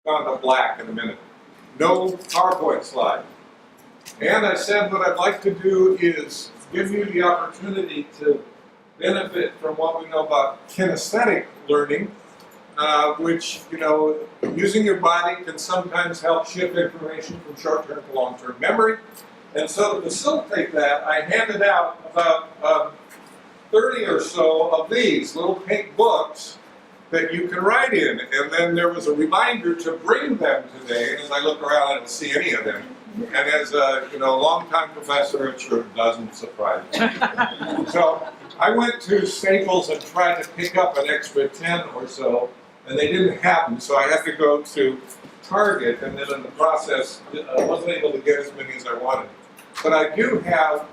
gone to black in a minute. No PowerPoint slide. And I said what I'd like to do is give you the opportunity to benefit from what we know about kinesthetic learning, which, using your body can sometimes help shift information from short-term to long-term memory. And so to facilitate that, I handed out about 30 or so of these little pink books that you can write in. And then there was a reminder to bring them today. And as I look around, I don't see any of them. And as a longtime professor, it sure doesn't surprise me. So I went to Staples and tried to pick up an extra 10 or so, and they didn't have them. So I had to go to Target, and then in the process, I wasn't able to get as many as I wanted. But I do have,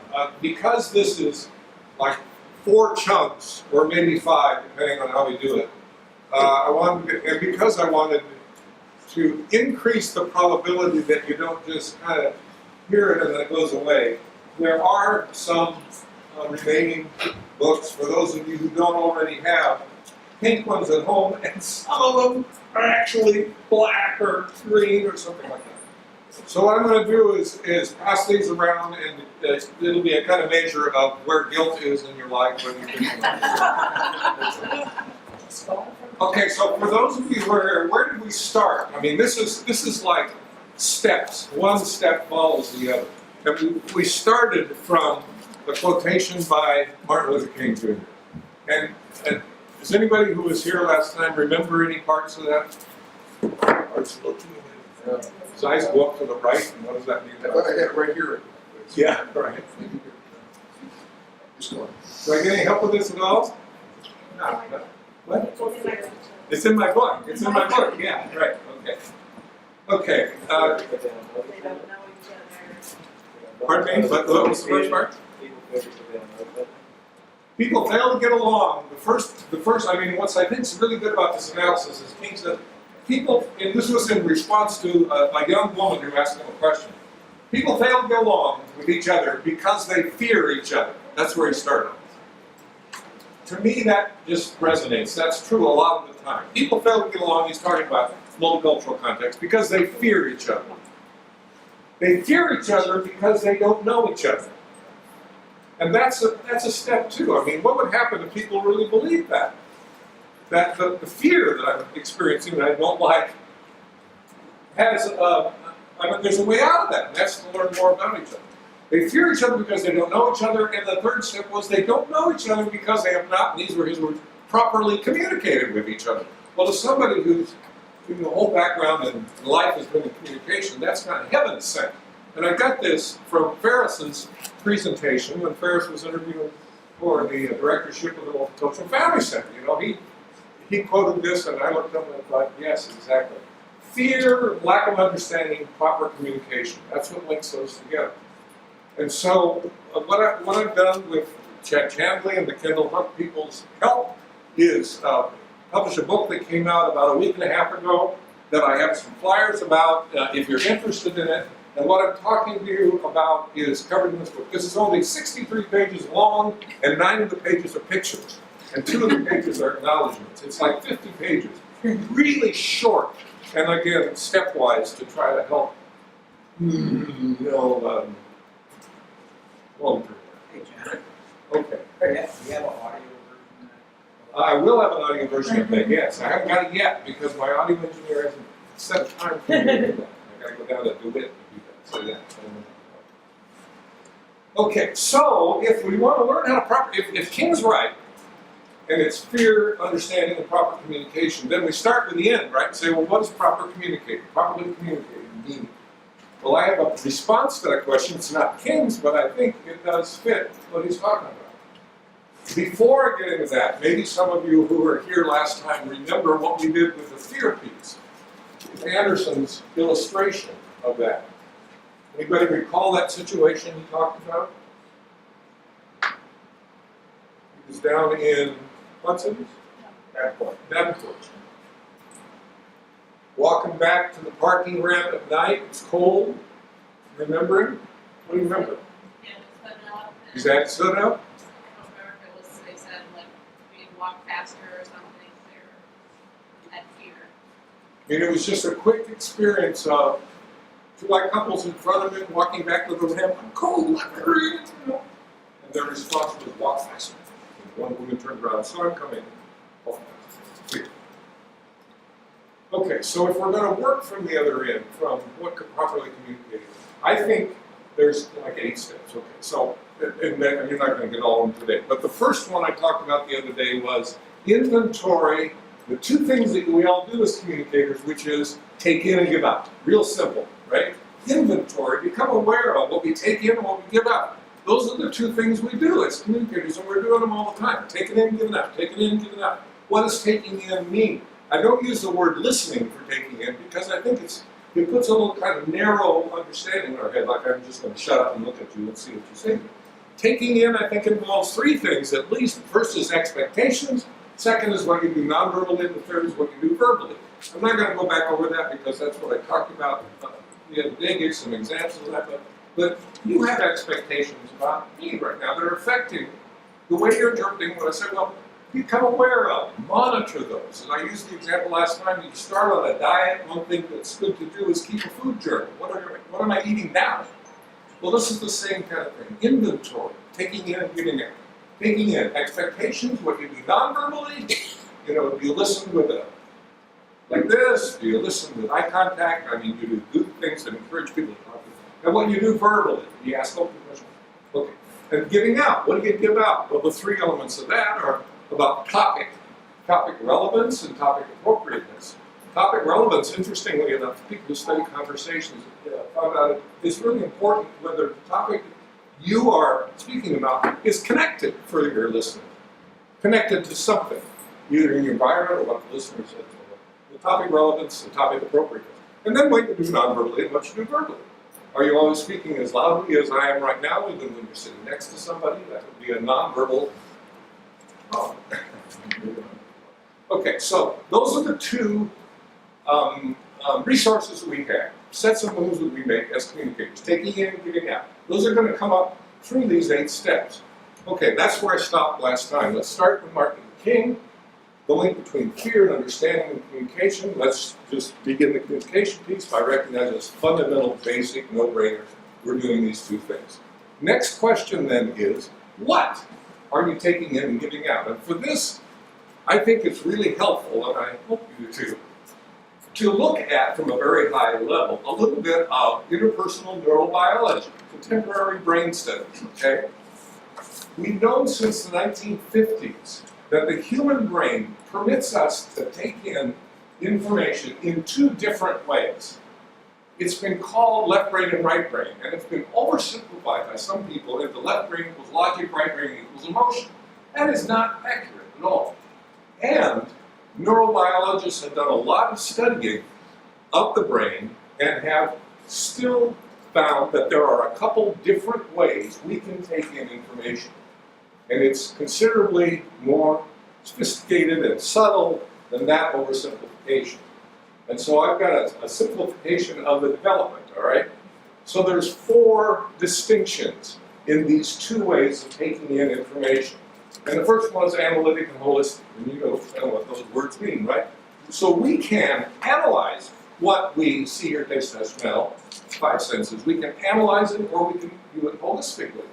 because this is like 4 chunks, or maybe 5, depending on how we do it, because I wanted to increase the probability that you don't just kind of hear it and then it goes away, there are some remaining books for those of you who don't already have pink ones at home, and some of them are actually black or green or something like that. So what I'm going to do is pass these around, and it'll be a kind of measure of where guilt is in your life when you think about it. Okay, so for those of you where did we start? I mean, this is like steps. One step follows the other. And we started from the quotation by Martin Luther King Jr. And does anybody who was here last time remember any parts of that? His eyes go up to the right, and what does that mean? I had it right here. Yeah, right. Do I get any help with this at all? No. What? It's in my book. It's in my book. Yeah, right. Okay. Okay. They don't know each other. Pardon me? What was the first part? People fail to get along. The first. I mean, what I think is really good about this analysis is King said, people, and this was in response to a young woman who asked him a question. People fail to get along with each other because they fear each other. That's where he started. To me, that just resonates. That's true a lot of the time. People fail to get along, he's talking about multicultural context, because they fear each other. They fear each other because they don't know each other. And that's a step too. I mean, what would happen if people really believed that? That the fear that I'm experiencing that I don't like has, there's a way out of that, and that's to learn more about each other. They fear each other because they don't know each other, and the third step was they don't know each other because they have not, and these were his words, properly communicated with each other. Well, to somebody whose whole background in life has been in communication, that's kind of heaven sent. And I got this from Ferris's presentation when Ferris was interviewing for the directorship of the Multicultural Family Center. He quoted this, and I looked up and I thought, yes, exactly. Fear, lack of understanding, proper communication. That's what links those together. And so what I've done with Chad Chandley and the Kendall Hunt People's help is publish a book that came out about a week and a half ago that I have some flyers about if you're interested in it. And what I'm talking to you about is covered in this book. This is only 63 pages long, and 9 of the pages are pictures. And 2 of the pages are acknowledgments. It's like 50 pages. Really short. And again, stepwise to try to help, Hey, Janet. Okay. You have an audio version of that? I will have an audio version of that, yes. I haven't got it yet because my audio engineer hasn't set a time for me to do that. I gotta go down to do it and do that. So yeah. Okay, so if we want to learn how to if King's right, and it's fear, understanding, and proper communication, then we start with the end, right? And say, well, what is proper communicating? Properly communicating meaning. Well, I have a response to that question. It's not King's, but I think it does fit what he's talking about. Before I get into that, maybe some of you who were here last time remember what we did with the fear piece. Anderson's illustration of that. Anybody recall that situation he talked about? He was down in, what's it? Davenport. Walking back to the parking ramp at night, it's cold. Remember him? What do you remember? Yeah, it's put up. Is that stood up? I don't remember if it was, they said, like, we walk faster or something, or had fear. I mean, it was just a quick experience of two white couples in front of him walking back to the ramp. I'm cold, let me in. And their response was, walk faster. And one woman turned around, so I'm coming. Walk faster. Okay, so if we're going to work from the other end, from what could properly communicate, I think there's like 8 steps. Okay, so, and then you're not going to get all of them today. But the first one I talked about the other day was inventory. The 2 things that we all do as communicators, which is take in and give out. Real simple, right? Inventory, become aware of what we take in and what we give out. Those are the 2 things we do as communicators, and we're doing them all the time. Taking in, giving out, taking in, giving out. What does taking in mean? I don't use the word listening for taking in because I think it puts a little kind of narrow understanding in our head, like I'm just going to shut up and look at you and see what you say. Taking in, I think, involves 3 things at least. First is expectations. Second is what you do non-verbally, and the third is what you do verbally. I'm not going to go back over that because that's what I talked about the other day, gave some examples of that, but you have expectations about me right now that are affecting the way you're interpreting what I said. Well, become aware of, monitor those. And I used the example last time, you start on a diet, one thing that's good to do is keep a food journal. What am I eating now? Well, this is the same kind of thing. Inventory, taking in and giving out. Taking in expectations, what you do non-verbally, do you listen with like this? Do you listen with eye contact? I mean, you do good things that encourage people to talk to you. And what you do verbally, you ask open questions. Okay. And giving out, what do you give out? Well, the 3 elements of that are about topic relevance, and topic appropriateness. Topic relevance, interestingly enough, people who study conversations found out it's really important whether the topic you are speaking about is connected for your listener, connected to something, either in your environment or what the listener said. The topic relevance, the topic appropriateness. And then what you do non-verbally and what you do verbally. Are you always speaking as loudly as I am right now, even when you're sitting next to somebody? That would be a non-verbal. Oh. Okay, so those are the 2 resources that we have, sets of moves that we make as communicators, taking in and giving out. Those are going to come up through these 8 steps. Okay, that's where I stopped last time. Let's start with Martin Luther King, the link between fear and understanding and communication. Let's just begin the communication piece by recognizing this fundamental, basic, no-brainer. We're doing these 2 things. Next question then is, what are you taking in and giving out? And for this, I think it's really helpful, and I hope you do too, to look at, from a very high level, a little bit of interpersonal neurobiology, contemporary brain studies, okay? We've known since the 1950s that the human brain permits us to take in information in 2 different ways. It's been called left brain and right brain, and it's been oversimplified by some people into left brain equals logic, right brain equals emotion. That is not accurate at all. And neurobiologists have done a lot of studying of the brain and have still found that there are a couple different ways we can take in information. And it's considerably more sophisticated and subtle than that oversimplification. And so I've got a simplification of the development, all right? So there's 4 distinctions in these 2 ways of taking in information. And the first one is analytic and holistic, and you know what those words mean, right? So we can analyze what we see, hear, taste, touch, smell, 5 senses. We can analyze it, or we can do it holistically.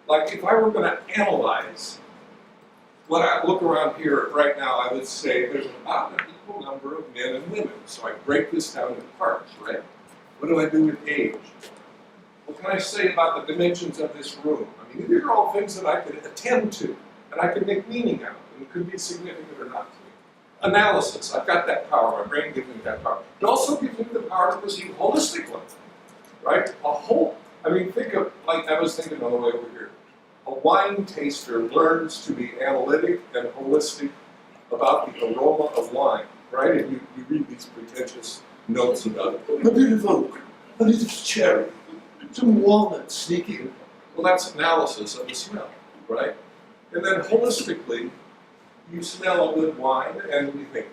Like if I were going to analyze what I look around here right now, I would say there's about an equal number of men and women. So I break this down into parts, right? What do I do with age? What can I say about the dimensions of this room? I mean, these are all things that I could attend to, and I could make meaning out of, and it could be significant or not to me. Analysis, I've got that power, my brain gives me that power. It also gives me the power to perceive holistically, right? Think of, like I was thinking on the way over here, a wine taster learns to be analytic and holistic about the aroma of wine, right? And you read these pretentious notes about it. A bit of oak, a little cherry, some walnuts sneaking. Well, that's analysis of the smell, right? And then holistically, you smell a good wine and you think,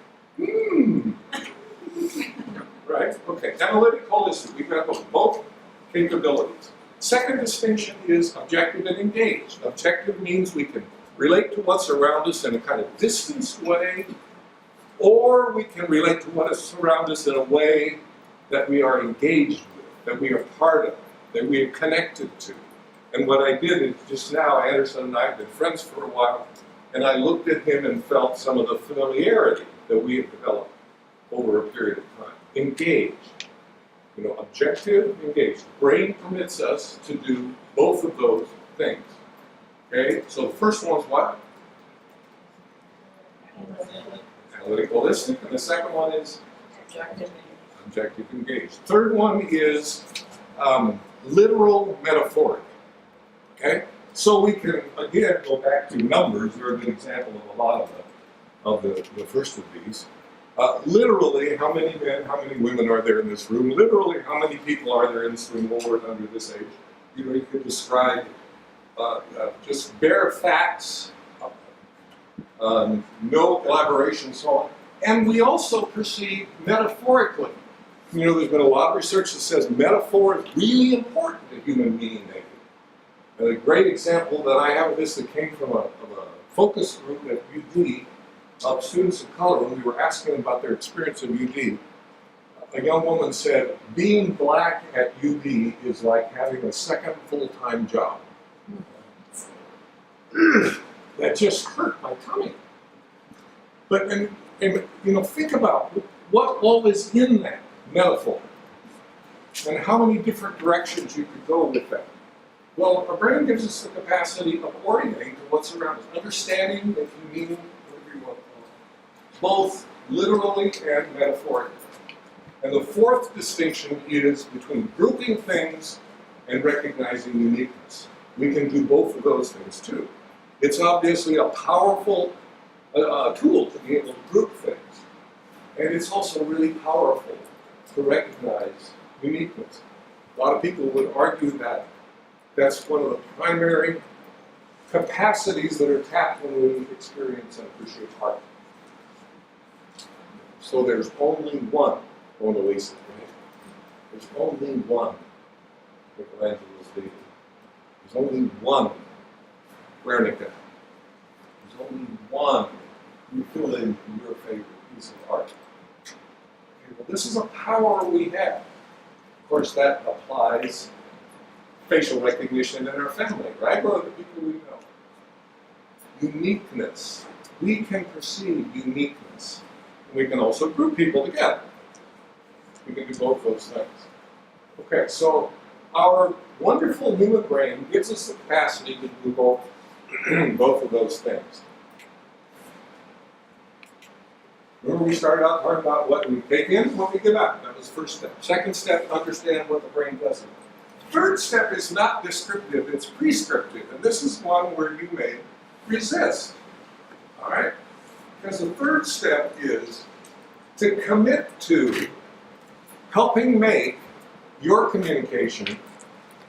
right? Okay, analytic, holistic, we've got both capabilities. Second distinction is objective and engaged. Objective means we can relate to what's around us in a kind of distanced way, or we can relate to what is around us in a way that we are engaged with, that we are part of, that we are connected to. And what I did is just now, Anderson and I have been friends for a while, and I looked at him and felt some of the familiarity that we have developed over a period of time. Engaged. You know, objective, engaged. The brain permits us to do both of those things. Okay? So the first one is what? Analytic, holistic. And the second one is objective, engaged. Third one is literal, metaphoric. Okay? So we can, again, go back to numbers. They're a good example of a lot of the first of these. Literally, how many men, how many women are there in this room? Literally, how many people are there in this room over and under this age? You know, you could describe just bare facts, no elaboration, so on. And we also perceive metaphorically. You know, there's been a lot of research that says metaphor is really important to human meaning making. And a great example that I have of this that came from a focus group at UD of students of color when we were asking them about their experience at UD. A young woman said, being black at UD is like having a second full-time job. That just hurt my tummy. But, and, you know, think about what all is in that metaphor and how many different directions you could go with that. Well, our brain gives us the capacity of orienting to what's around us, understanding, making meaning, whatever you want to call it, both literally and metaphorically. And the fourth distinction is between grouping things and recognizing uniqueness. We can do both of those things too. It's obviously a powerful tool to be able to group things. And it's also really powerful to recognize uniqueness. A lot of people would argue that that's one of the primary capacities that are tapped when we experience and appreciate art. So there's only one Mona Lisa, right? There's only one Michelangelo's David. There's only one Guernica. There's only one you fill in your favorite piece of art. Okay, well, this is a power we have. Of course, that applies facial recognition in our family, right? Or the people we know. Uniqueness. We can perceive uniqueness. We can also group people together. We can do both those things. Okay, so our wonderful human brain gives us the capacity to do both, both of those things. Remember we started out talking about what we take in, what we give out. That was the first step. Second step, understand what the brain does. Third step is not descriptive, it's prescriptive. And this is one where you may resist. All right? Because the third step is to commit to helping make your communication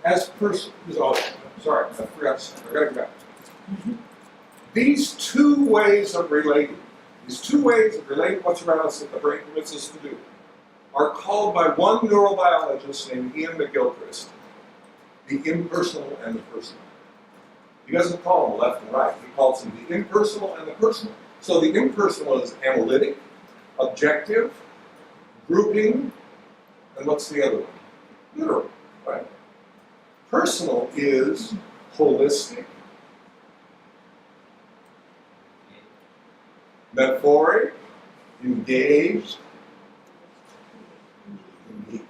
as person. Oh, sorry, I forgot. I gotta go back. These two ways of relating, what's around us that the brain permits us to do, are called by one neurobiologist named Ian McGilchrist the impersonal and the personal. He doesn't call them left and right. He calls them the impersonal and the personal. So the impersonal is analytic, objective, grouping, and what's the other one? Literal, right? Personal is holistic, metaphoric, engaged, unique.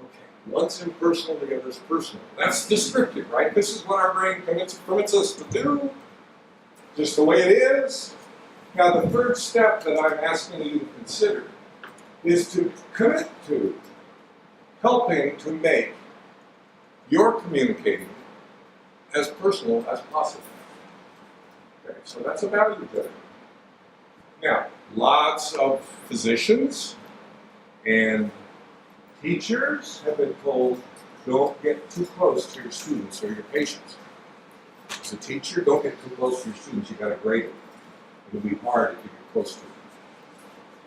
Okay, one's impersonal, the other's personal. That's descriptive, right? This is what our brain permits us to do, just the way it is. Now, the third step that I'm asking you to consider is to commit to helping to make your communicating as personal as possible. Okay, so that's a value judgment. Now, lots of physicians and teachers have been told, don't get too close to your students or your patients. As a teacher, don't get too close to your students, you gotta grade them. It'll be hard if you get close to them.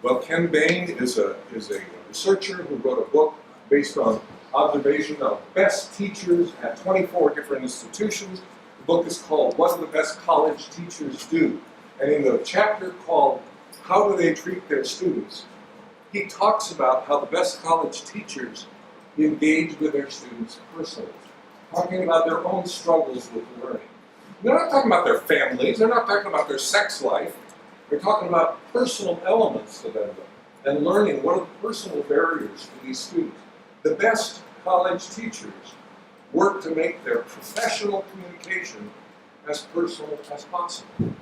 Well, Ken Bain is a researcher who wrote a book based on observation of best teachers at 24 different institutions. The book is called What Do the Best College Teachers Do? And in the chapter called how do they treat their students? He talks about how the best college teachers engage with their students personally, talking about their own struggles with learning. They're not talking about their families, they're not talking about their sex life, they're talking about personal elements to them and learning what are the personal barriers for these students. The best college teachers work to make their professional communication as personal as possible.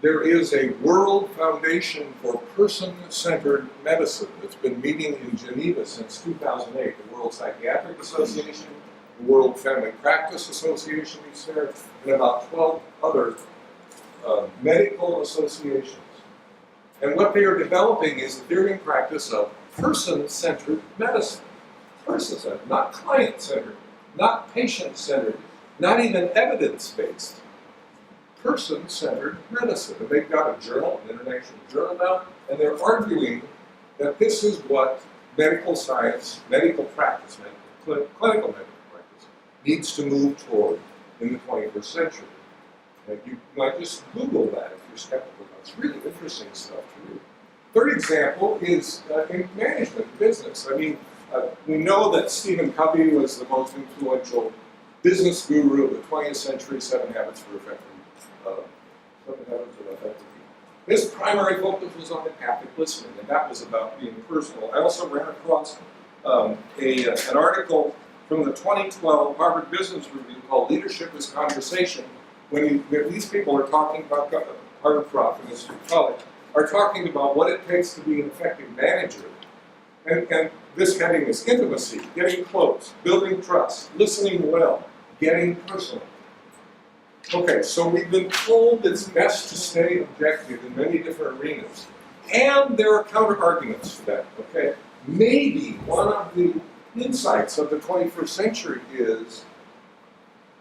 There is a World Foundation for Person-Centered Medicine that's been meeting in Geneva since 2008. The World Psychiatric Association, the World Family Practice Association meets there, and about 12 other medical associations. And what they are developing is the theory and practice of person-centered medicine. Person-centered, not client-centered, not patient-centered, not even evidence-based. Person-centered medicine. And they've got a journal, an international journal now, and they're arguing that this is what medical science, medical practice, clinical medical practice needs to move toward in the 21st century. And you might just Google that if you're skeptical. It's really interesting stuff to read. Third example is in management, business. I mean, we know that Stephen Covey was the most influential business guru of the 20th century, 7 Habits of Effective People. His primary focus was on empathic listening, and that was about being personal. I also ran across an article from the 2012 Harvard Business Review called Leadership is Conversation, when these people are talking about Harvard Prof and his college, are talking about what it takes to be an effective manager. And this heading is intimacy, getting close, building trust, listening well, getting personal. Okay, so we've been told it's best to stay objective in many different arenas. And there are counter-arguments to that, okay? Maybe one of the insights of the 21st century is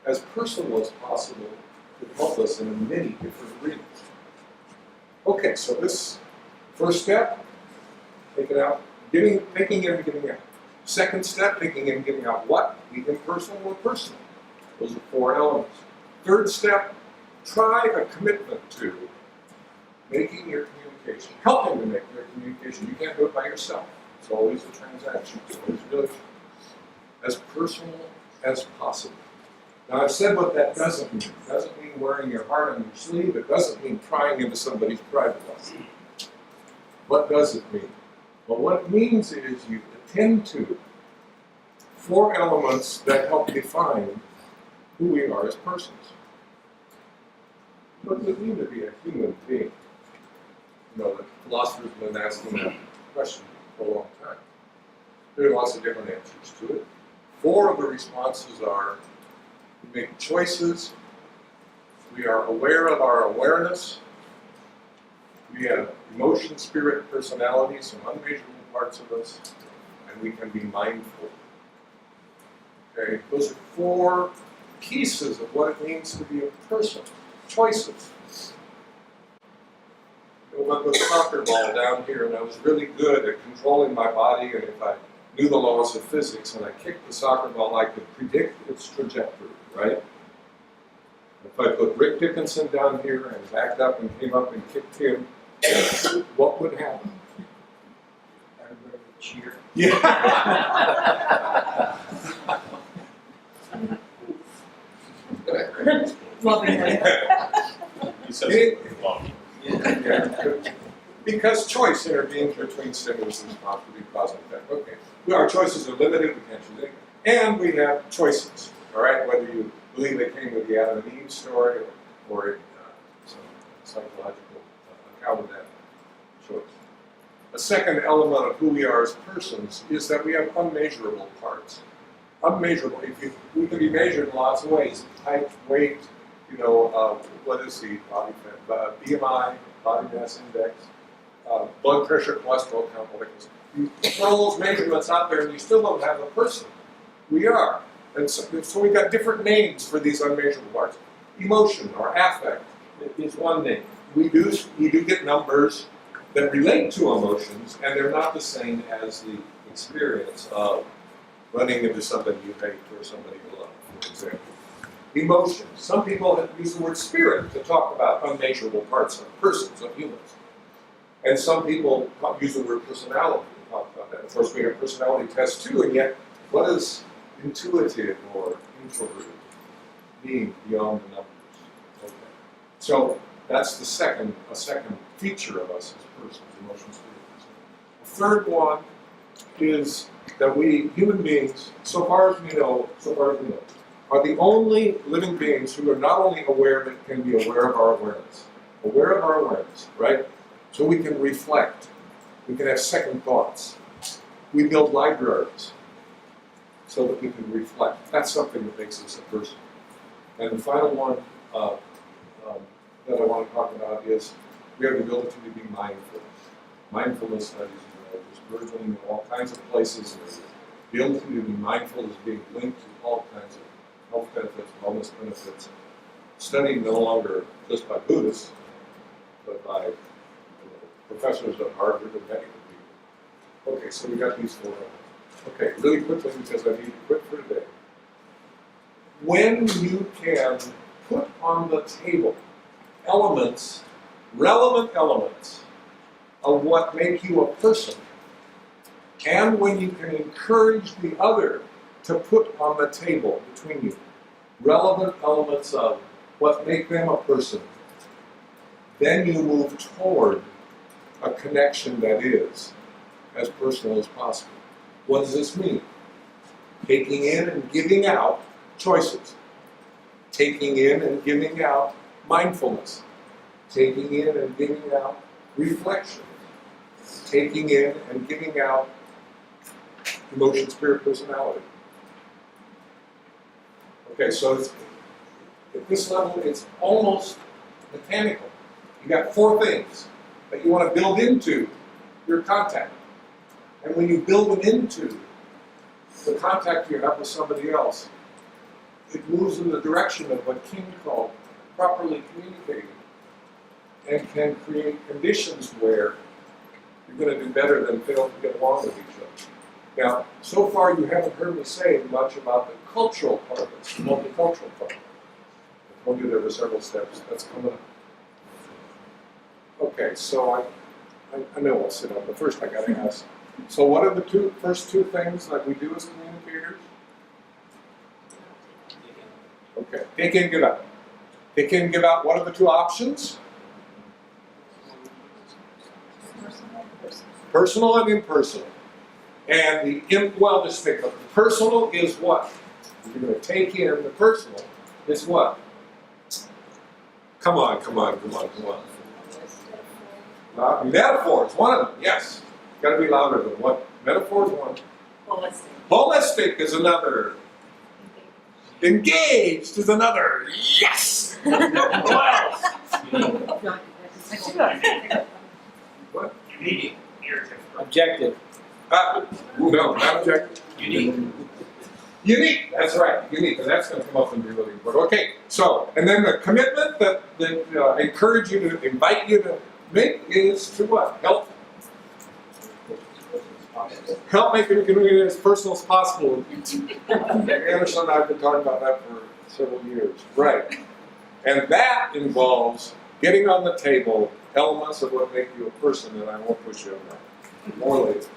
as personal as possible to help us in many different arenas. Okay, so this first step, take it out, taking in and giving out. Second step, taking in and giving out what? The impersonal or personal. Those are 4 elements. Third step, try a commitment to making your communication, helping to make your communication. You can't do it by yourself. It's always a transaction. It's always a relationship. As personal as possible. Now, I've said what that doesn't mean. It doesn't mean wearing your heart on your sleeve. It doesn't mean prying into somebody's private life. What does it mean? Well, what it means is you attend to 4 elements that help define who we are as persons. What does it mean to be a human being? You know, the philosophers have been asking that question for a long time. There are lots of different answers to it. 4 of the responses are: we make choices, we are aware of our awareness, we have emotion, spirit, personality, some unmeasurable parts of us, and we can be mindful. Okay, those are 4 pieces of what it means to be a person. Choices. I went with a soccer ball down here, and I was really good at controlling my body, and if I knew the laws of physics and I kicked the soccer ball, I could predict its trajectory, right? If I put Rick Dickinson down here and backed up and came up and kicked him, what would happen? Everybody would cheer. Yeah. Loving it. He says it wrong. Yeah. Because choice intervenes between stimulus and response to be cause and effect. Okay. Our choices are limited potentially, and we have choices. All right, whether you believe they came with the Adam and Eve story or some psychological account of that choice. A second element of who we are as persons is that we have unmeasurable parts. Unmeasurable. We can be measured in lots of ways. Height, weight, what is the body fat? BMI, body mass index, blood pressure, cholesterol count, all that. You throw those measurements out there and you still don't have a person. We are. And so we've got different names for these unmeasurable parts. Emotion or affect is one name. You do get numbers that relate to emotions, and they're not the same as the experience of running into somebody you hate or somebody you love, for example. emotions. Some people have used the word spirit to talk about unmeasurable parts of persons, of humans. And some people use the word personality to talk about that. Of course, we have personality tests too, and yet, what is intuitive or introverted being beyond the numbers? Okay. So that's a second feature of us as persons, emotions, spirit. The third one is that we, human beings, so far as we know, are the only living beings who are not only aware, but can be aware of our awareness. Aware of our awareness, right? So we can reflect. We can have second thoughts. We build libraries so that we can reflect. That's something that makes us a person. And the final one that I want to talk about is we have the ability to be mindful. Mindfulness studies, is burgeoning in all kinds of places. And the ability to be mindful is being linked to all kinds of health benefits, wellness benefits. Studied no longer just by Buddhists, but by professors at Harvard and medical people. Okay, so we got these four. Okay, really quickly because I need to quit for today. When you can put on the table elements, relevant elements of what make you a person, and when you can encourage the other to put on the table between you relevant elements of what make them a person, then you move toward a connection that is as personal as possible. What does this mean? Taking in and giving out choices. Taking in and giving out mindfulness. Taking in and giving out reflection. Taking in and giving out emotion, spirit, personality. Okay, so at this level, it's almost mechanical. You got four things that you want to build into your contact. And when you build them into the contact you have with somebody else, it moves in the direction of what King called properly communicating, and can create conditions where you're going to do better than fail to get along with each other. Now, so far you haven't heard me say much about the cultural part of this, the multicultural part. I told you there were several steps. That's coming up. Okay, so I know I'll sit down, but first I got to ask. So what are the first two things that we do as communicators? Okay, take in, give out. Take in, give out. What are the two options? Personal and impersonal. And just think of the personal is what? You're going to take in the personal is what? Come on. Metaphors, one of them, yes. Got to be louder than what? Metaphor is one. Holistic. Holistic is another. Engaged is another. Yes! What? Unique. Objective. No, not objective. Unique. Unique, that's right, unique, and that's going to come up and be really important. Okay, so, and then the commitment that I encourage you to, invite you to make is to what? Help make your community as personal as possible. Anderson and I have been talking about that for several years. Right. And that involves getting on the table elements of what make you a person, and I won't push you on that. More later.